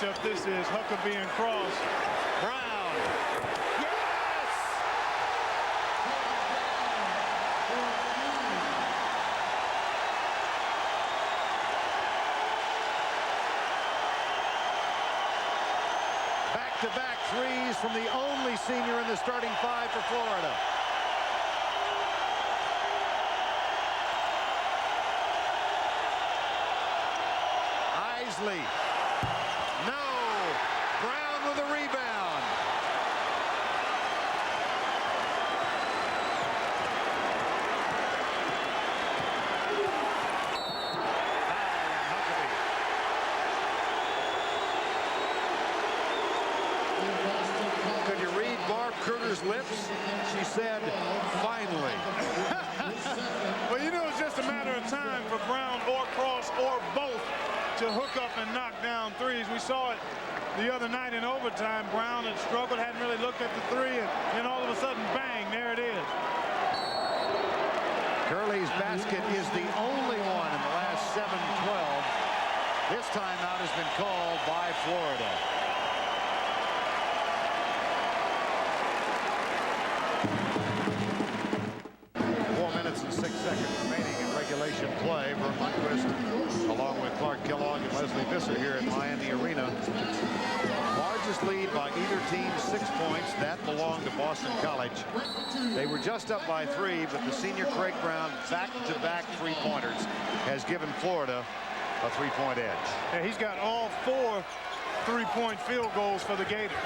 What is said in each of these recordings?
matchup this is. Huckabee and Cross. Brown. Yes! Back-to-back threes from the only senior in the starting five for Florida. Isley. No. Brown with a rebound. Could you read Barb Kruger's lips? She said, finally. Well, you know, it's just a matter of time for Brown or Cross or both to hook up and knock down threes. We saw it the other night in overtime. Brown had struggled, hadn't really looked at the three, and then all of a sudden, bang, there it is. Curley's basket is the only one in the last 7-12. This timeout has been called by Florida. And 6 seconds remaining in regulation play. Vern Lundquist, along with Clark Kellogg and Leslie Visser here at Miami Arena. Largest lead by either team, 6 points. That belonged to Boston College. They were just up by 3, but the senior Craig Brown, back-to-back three-pointers, has given Florida a 3-point edge. Yeah, he's got all 4 3-point field goals for the Gators.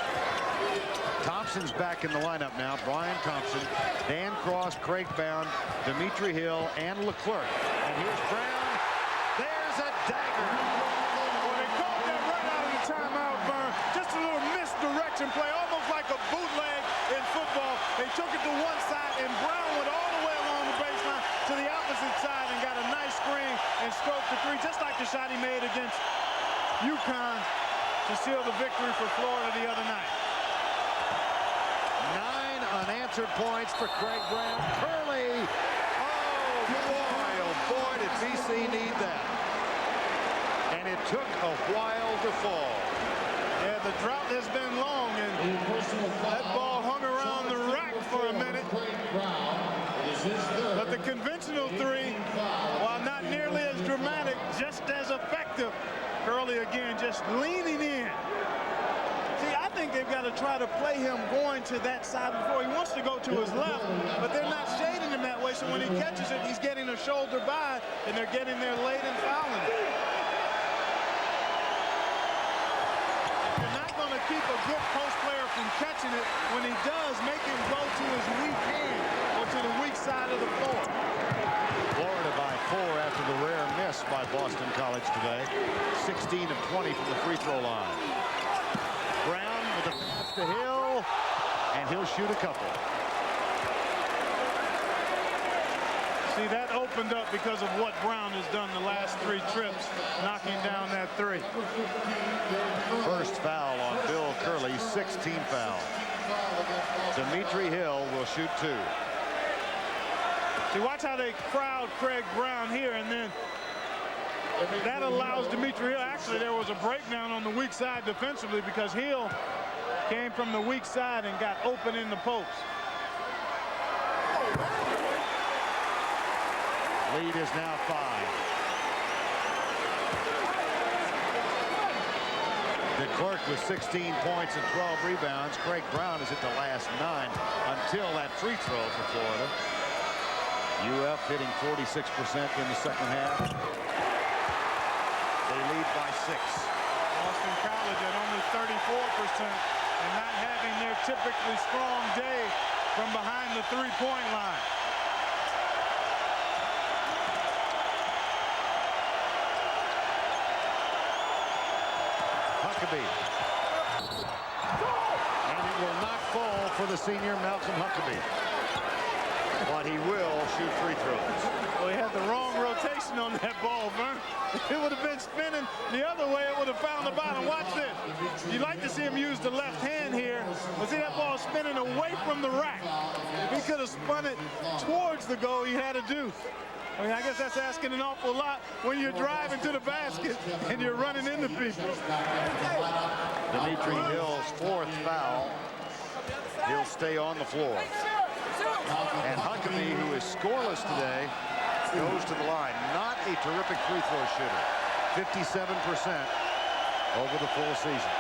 Thompson's back in the lineup now. Brian Thompson, Dan Cross, Craig Brown, Dimitri Hill, and Leclerc. And here's Brown. There's a dagger. Well, they called that right out of the timeout, Vern. Just a little misdirection play, almost like a bootleg in football. They took it to one side, and Brown went all the way along the baseline to the opposite side and got a nice screen and stroked the three, just like the shot he made against UConn to seal the victory for Florida the other night. 9 unanswered points for Craig Brown. Curley. Oh boy, did BC need that. And it took a while to fall. Yeah, the drought has been long, and that ball hung around the rack for a minute. But the conventional three, while not nearly as dramatic, just as effective. Curley again just leaning in. See, I think they've got to try to play him going to that side before. He wants to go to his left, but they're not shading him that way, so when he catches it, he's getting a shoulder by, and they're getting there late and fouling it. You're not going to keep a good post player from catching it. When he does, make him go to his weak hand or to the weak side of the floor. Florida by 4 after the rare miss by Boston College today. 16 of 20 from the free throw line. Brown with a pass to Hill, and he'll shoot a couple. See, that opened up because of what Brown has done the last 3 trips, knocking down that 3. First foul on Bill Curley, 16th foul. Dimitri Hill will shoot 2. See, watch how they crowd Craig Brown here, and then that allows Dimitri Hill. Actually, there was a breakdown on the weak side defensively because Hill came from the weak side and got open in the post. Lead is now 5. DeClerc with 16 points and 12 rebounds. Craig Brown is at the last 9 until that free throw for Florida. UF hitting 46% in the second half. They lead by 6. Boston College at only 34% and not having their typically strong day from behind the three-point line. Huckabee. And it will not fall for the senior Malcolm Huckabee. But he will shoot free throws. Well, he had the wrong rotation on that ball, Vern. If it would have been spinning the other way, it would have found the bottom. Watch this. You'd like to see him use the left hand here, but see that ball spinning away from the rack. If he could have spun it towards the goal, he had a deuce. I mean, I guess that's asking an awful lot when you're driving to the basket and you're running into people. Dimitri Hill's 4th foul. He'll stay on the floor. And Huckabee, who is scoreless today, goes to the line. Not a terrific free throw shooter. 57% over the full season.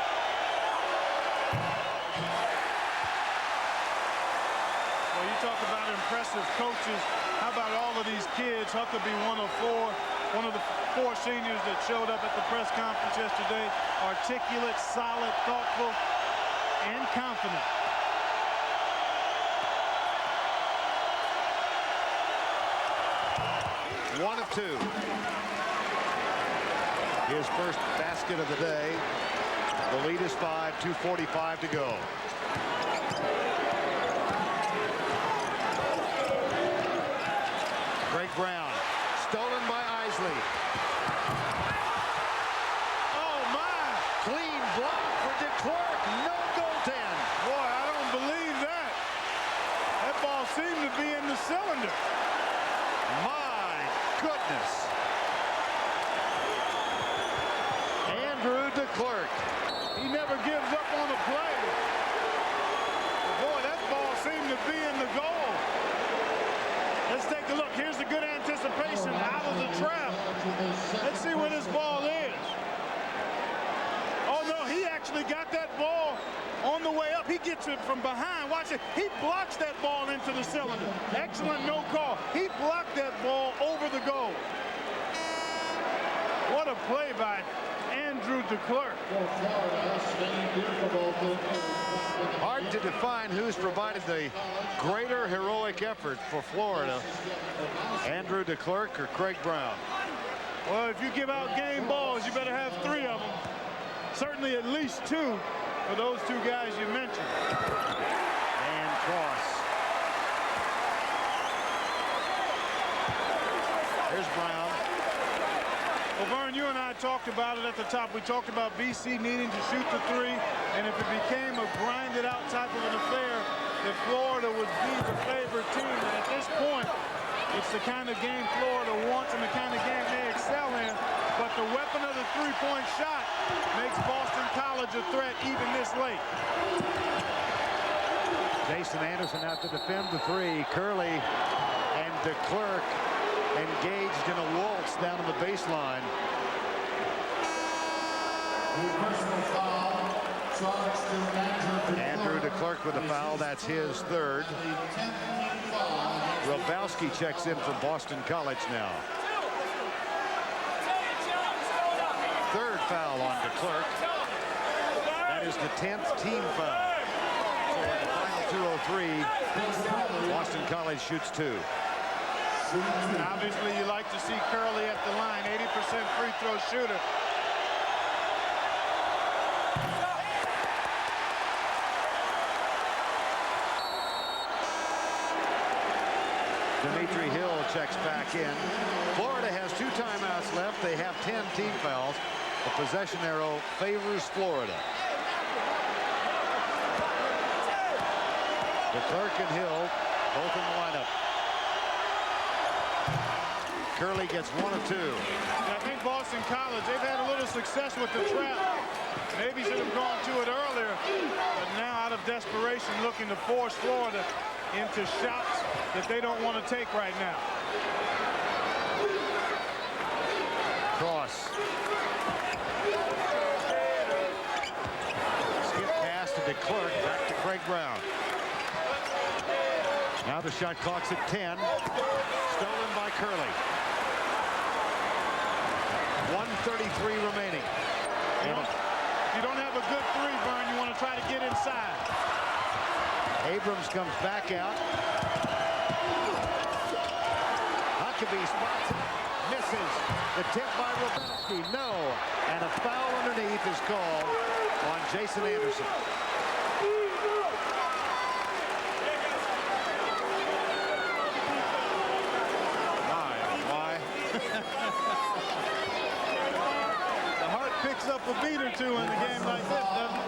Well, you talk about impressive coaches. How about all of these kids? Huckabee, one of the 4 seniors that showed up at the press conference yesterday. Articulate, solid, thoughtful, and confident. One of 2. His first basket of the day. The lead is 5, 2:45 to go. Greg Brown, stolen by Isley. Oh, my. Clean block for DeClerc. No goaltend. Boy, I don't believe that. That ball seemed to be in the cylinder. My goodness. Andrew DeClerc. He never gives up on a play. Boy, that ball seemed to be in the goal. Let's take a look. Here's the good anticipation out of the trap. Let's see where this ball is. Oh, no, he actually got that ball on the way up. He gets it from behind. Watch it. He blocks that ball into the cylinder. Excellent no call. He blocked that ball over the goal. What a play by Andrew DeClerc. Hard to define who's provided the greater heroic effort for Florida, Andrew DeClerc or Craig Brown. Well, if you give out game balls, you better have 3 of them. Certainly at least 2 for those 2 guys you mentioned. And Cross. Here's Brown. Well, Vern, you and I talked about it at the top. We talked about BC needing to shoot the 3, and if it became a grinded out type of an affair, that Florida would be the favored team. And at this point, it's the kind of game Florida wants and the kind of game they excel in. But the weapon of the 3-point shot makes Boston College a threat even this late. Jason Anderson out to defend the 3. Curley and DeClerc engaged in a waltz down on the baseline. Andrew DeClerc with a foul. That's his 3rd. Robowski checks in from Boston College now. 3rd foul on DeClerc. That is the 10th team foul. So in the final 2:03, Boston College shoots 2. Obviously, you like to see Curley at the line, 80% free throw shooter. Dimitri Hill checks back in. Florida has 2 timeouts left. They have 10 team fouls. The possession arrow favors Florida. DeClerc and Hill both in the lineup. Curley gets 1 of 2. I think Boston College, they've had a little success with the trap. Maybe should have gone to it earlier, but now out of desperation looking to force Florida into shots that they don't want to take right now. Cross. Skip pass to DeClerc, back to Craig Brown. Now the shot clock's at 10. Stolen by Curley. 1:33 remaining. If you don't have a good 3, Vern, you want to try to get inside. Abrams comes back out. Huckabee spots it, misses. The tip by Robowski, no. And a foul underneath is called on Jason Anderson. The heart picks up a beat or 2 in a game like this, doesn't it?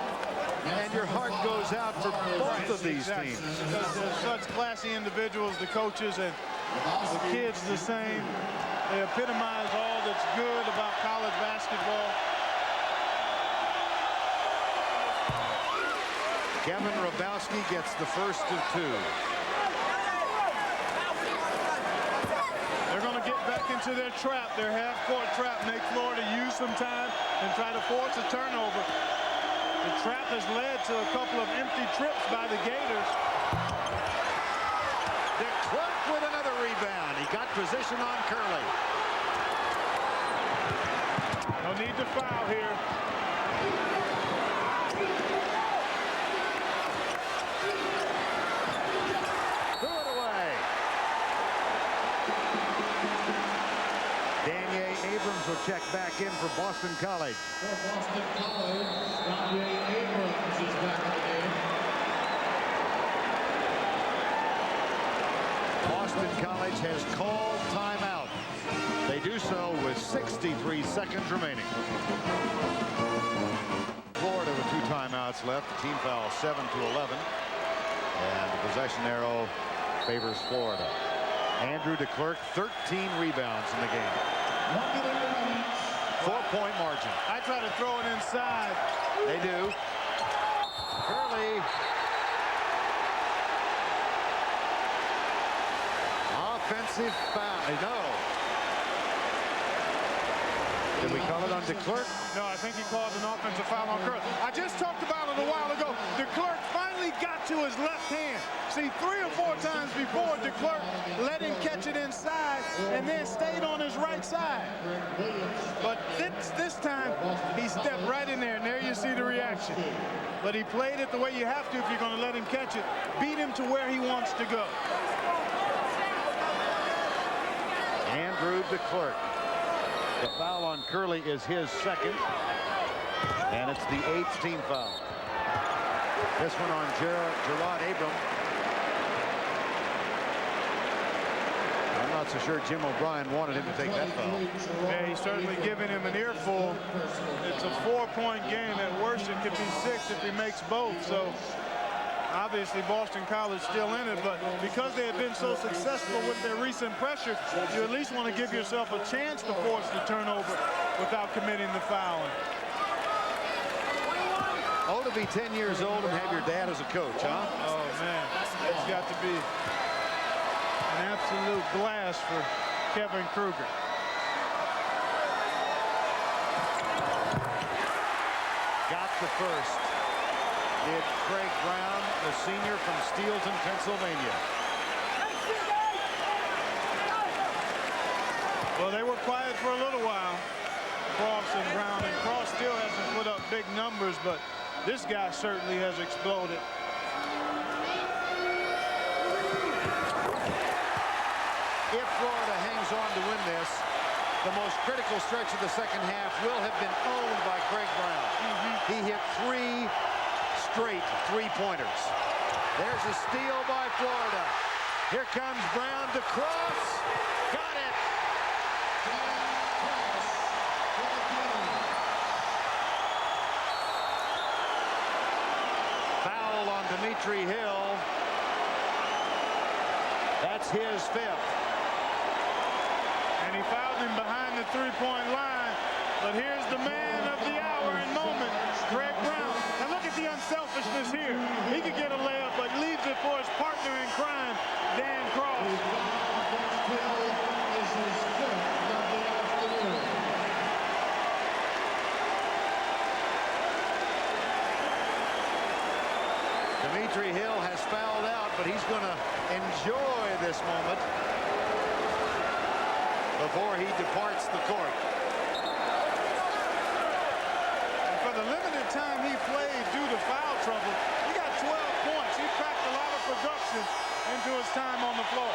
And your heart goes out for both of these teams. Because they're such classy individuals, the coaches and the kids the same. They epitomize all that's good about college basketball. Kevin Rabowski gets the first of 2. They're going to get back into their trap, their half-court trap, make Florida use some time and try to force a turnover. The trap has led to a couple of empty trips by the Gators. DeClerc with another rebound. He got position on Curley. No need to foul here. Threw it away. Daniel Abrams will check back in for Boston College. For Boston College, Daniel Abrams is back in the game. Boston College has called timeout. They do so with 63 seconds remaining. Florida with 2 timeouts left. The team foul 7 to 11. And the possession arrow favors Florida. Andrew DeClerc, 13 rebounds in the game. 4-point margin. I try to throw it inside. They do. Curley. Offensive foul. No. Did we call it on DeClerc? No, I think he called an offensive foul on Curley. I just talked about it a while ago. DeClerc finally got to his left hand. See, 3 or 4 times before, DeClerc let him catch it inside and then stayed on his right side. But this time, he stepped right in there, and there you see the reaction. But he played it the way you have to if you're going to let him catch it. Beat him to where he wants to go. Andrew DeClerc. The foul on Curley is his second, and it's the 8th team foul. This one on Gerard Abram. I'm not so sure Jim O'Brien wanted him to take that foul. Yeah, he's certainly giving him an earful. It's a 4-point game. At worst, it could be 6 if he makes both. So obviously Boston College still in it, but because they have been so successful with their recent pressure, you at least want to give yourself a chance to force the turnover without committing the fouling. Oh, to be 10 years old and have your dad as a coach, huh? Oh, man. It's got to be an absolute blast for Kevin Kruger. Got the first. Did Craig Brown, the senior from Steelton, Pennsylvania. Well, they were quiet for a little while, Cross and Brown, and Cross still hasn't put up big numbers, but this guy certainly has exploded. If Florida hangs on to win this, the most critical stretch of the second half will have been owned by Craig Brown. He hit 3 straight 3-pointers. There's a steal by Florida. Here comes Brown to Cross. Got it. Foul on Dimitri Hill. That's his 5th. And he fouled him behind the 3-point line. But here's the man of the hour and moment, Craig Brown. And look at the unselfishness here. He could get a layup, but leaves it for his partner in crime, Dan Cross. Dimitri Hill has fouled out, but he's going to enjoy this moment before he departs the court. And for the limited time he played due to foul trouble, he got 12 points. He packed a lot of production into his time on the floor.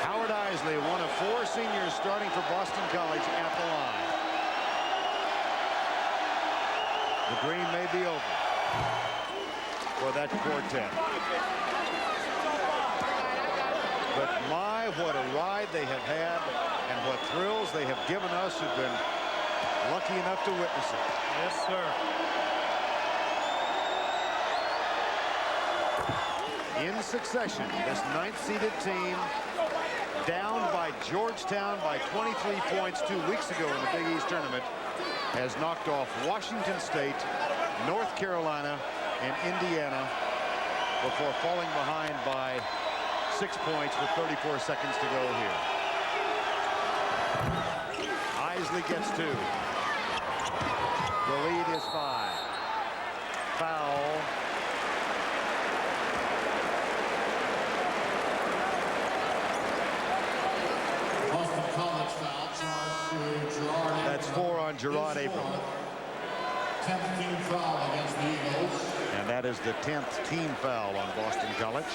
Howard Isley, one of 4 seniors starting for Boston College, at the line. The green may be over for that quartet. But my, what a ride they have had, and what thrills they have given us who've been lucky enough to witness it. Yes, sir. in succession. This 9th-seeded team, down by Georgetown by 23 points 2 weeks ago in the Big East tournament, has knocked off Washington State, North Carolina, and Indiana before falling behind by 6 points with 34 seconds to go here. Isley gets 2. The lead is 5. Foul. Boston College foul charged to Gerard. That's 4 on Gerard Abrams. 10th team foul against the Eagles. And that is the 10th team foul on Boston College.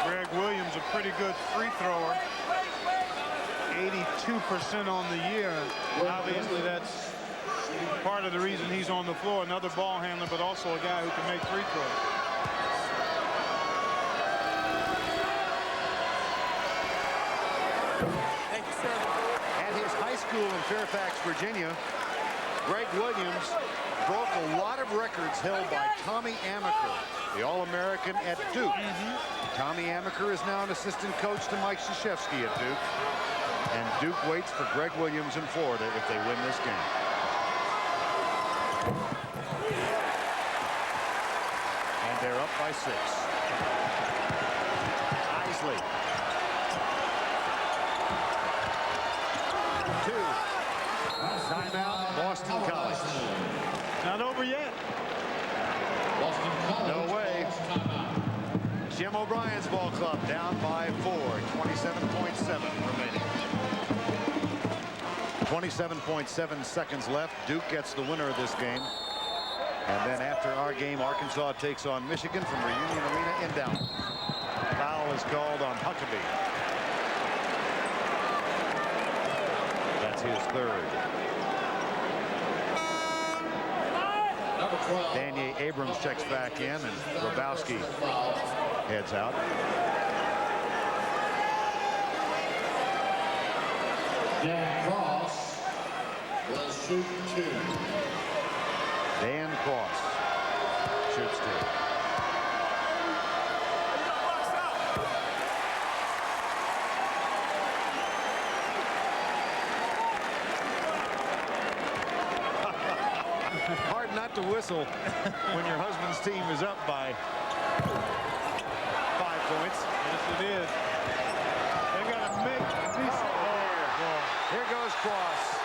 Greg Williams, a pretty good free thrower. 82% on the year. Obviously, that's part of the reason he's on the floor. Another ball handler, but also a guy who can make free throws. Thank you, sir. At his high school in Fairfax, Virginia, Greg Williams broke a lot of records held by Tommy Amaker, the All-American at Duke. Tommy Amaker is now an assistant coach to Mike Krzyzewski at Duke. And Duke waits for Greg Williams in Florida if they win this game. And they're up by 6. Isley. 2. Timeout, Boston College. Not over yet. Boston College. No way. Jim O'Brien's ball club down by 4. 27.7 remaining. 27.7 seconds left. Duke gets the winner of this game. And then after our game, Arkansas takes on Michigan from Reunion Arena in Dallas. Foul is called on Huckabee. That's his 3rd. Number 12. Daniel Abrams checks back in, and Grabowski heads out. Dan Cross will shoot 2. Dan Cross shoots 2. Hard not to whistle when your husband's team is up by 5 points. Yes, it is. They got to make decent. Here goes Cross.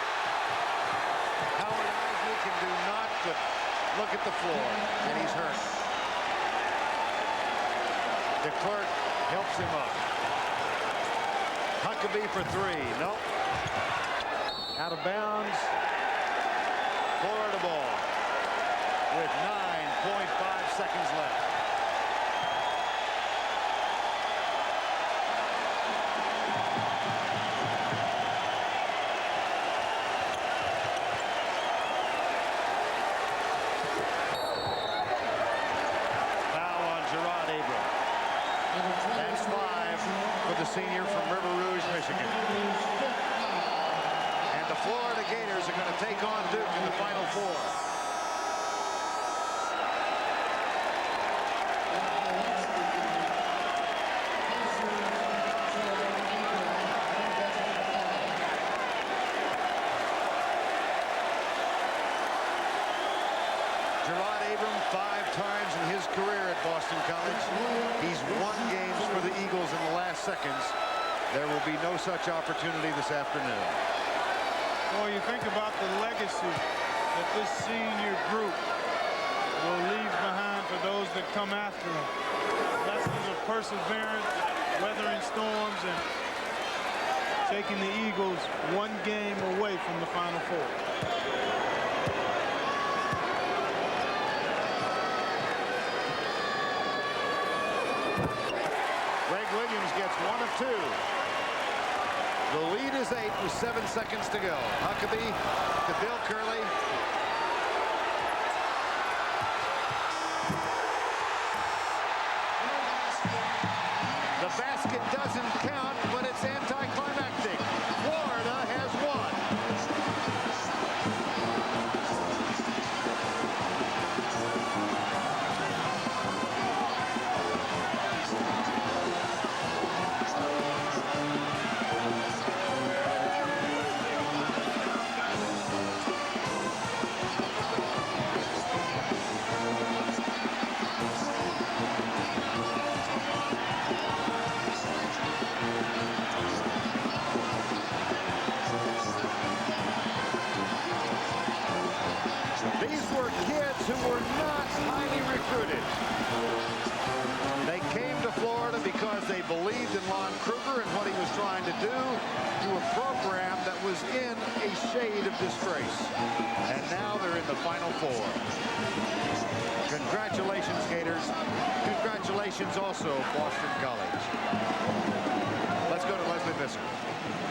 Howard Isley can do naught but look at the floor, and he's hurt. The clerk helps him up. Huckabee for 3. Nope. Out of bounds. Florida ball with 9.5 seconds left. Senior from River Rouge, Michigan. And the Florida Gators are going to take on Duke in the Final Four. Gerard Abrams 5 times in his career at Boston College. He's won games for the Eagles in the last seconds. There will be no such opportunity this afternoon. Well, you think about the legacy that this senior group will leave behind for those that come after them. Lessons of perseverance, weathering storms, and taking the Eagles 1 game away from the Final Four. Greg Williams gets 1 of 2. The lead is 8 with 7 seconds to go. Huckabee to Bill Curley. The basket doesn't count, but it's anticlimactic. Florida has won. who were not highly recruited. They came to Florida because they believed in Lon Kruger and what he was trying to do to a program that was in a shade of disgrace. And now they're in the Final Four. Congratulations, Gators. Congratulations also, Boston College. Let's go to Leslie Visser.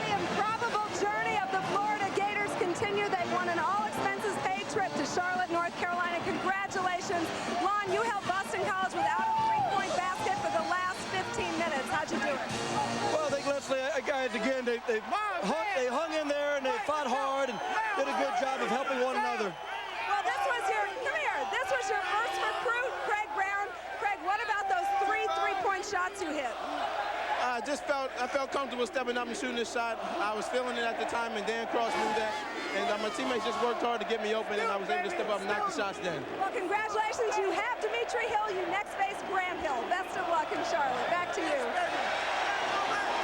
The improbable journey of the Florida Gators continue. They won an all-expenses-paid trip to Charlotte, North Carolina. Congratulations. Lon, you held Boston College without a three-point basket for the last 15 minutes. How'd you do it? Well, I think Leslie, guys, again, they hung in there and they fought hard and did a good job of helping one another. Well, this was your first recruit, Craig Brown. Craig, what about those three-point shots you hit? I felt comfortable stepping up and shooting this shot. I was feeling it at the time, and Dan Cross knew that. And my teammates just worked hard to get me open, and I was able to step up and knock the shots down. Well, congratulations. You have Dimitri Hill. You next face Graham Hill. Best of luck in Charlotte. Back to you.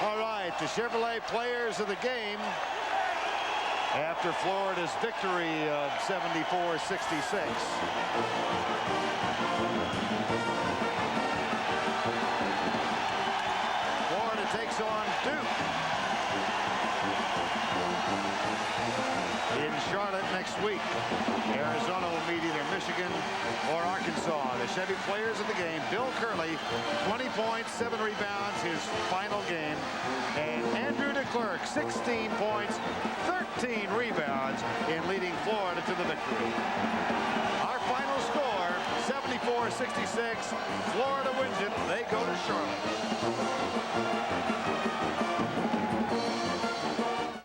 All right, the Chevrolet players of the game after Florida's victory of 74-66. Florida takes on Duke in Charlotte next week. Arizona will meet either Michigan or Arkansas. The Chevy players of the game: Bill Curley, 20 points, 7 rebounds, his final game. And Andrew DeClerc, 16 points, 13 rebounds in leading Florida to the victory. Our final score, 74-66. Florida wins it. They go to Charlotte.